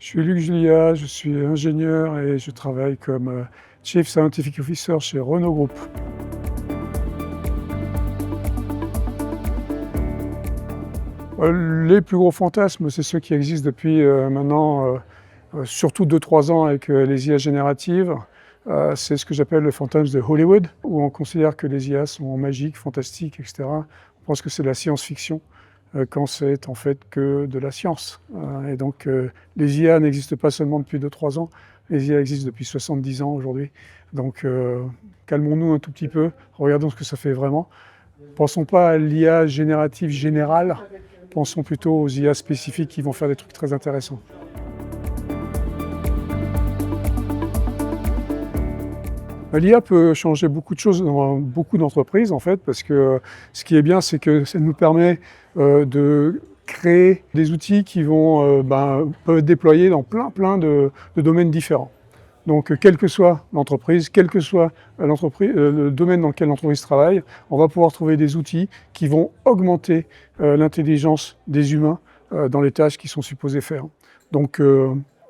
Je suis Luc Julia, je suis ingénieur et je travaille comme Chief Scientific Officer chez Renault Group. Les plus gros fantasmes, c'est ceux qui existent depuis maintenant surtout 2-3 ans avec les IA génératives. C'est ce que j'appelle le fantasme de Hollywood, où on considère que les IA sont magiques, fantastiques, etc. On pense que c'est de la science-fiction, quand c'est en fait que de la science. Et donc les IA n'existent pas seulement depuis 2-3 ans, les IA existent depuis 70 ans aujourd'hui. Donc calmons-nous un tout petit peu, regardons ce que ça fait vraiment. Pensons pas à l'IA générative générale, pensons plutôt aux IA spécifiques qui vont faire des trucs très intéressants. L'IA peut changer beaucoup de choses dans beaucoup d'entreprises en fait, parce que ce qui est bien, c'est que ça nous permet de créer des outils qui peuvent être déployés dans plein de domaines différents. Donc, quelle que soit l'entreprise, quel que soit le domaine dans lequel l'entreprise travaille, on va pouvoir trouver des outils qui vont augmenter l'intelligence des humains dans les tâches qu'ils sont supposés faire. Donc,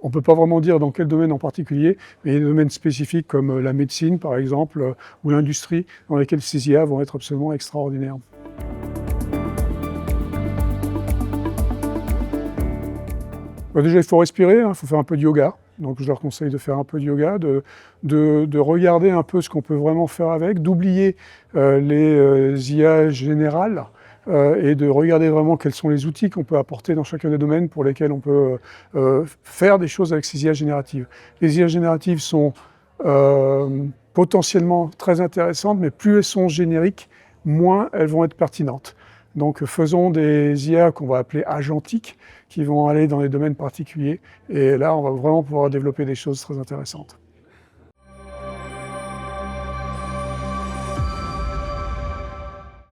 on ne peut pas vraiment dire dans quel domaine en particulier, mais il y a des domaines spécifiques comme la médecine, par exemple, ou l'industrie, dans lesquels ces IA vont être absolument extraordinaires. Déjà, il faut respirer, il faut faire un peu de yoga. Donc, je leur conseille de faire un peu de yoga, de regarder un peu ce qu'on peut vraiment faire avec, d'oublier les IA générales et de regarder vraiment quels sont les outils qu'on peut apporter dans chacun des domaines pour lesquels on peut faire des choses avec ces IA génératives. Les IA génératives sont potentiellement très intéressantes, mais plus elles sont génériques, moins elles vont être pertinentes. Donc faisons des IA qu'on va appeler agentiques, qui vont aller dans des domaines particuliers, et là on va vraiment pouvoir développer des choses très intéressantes.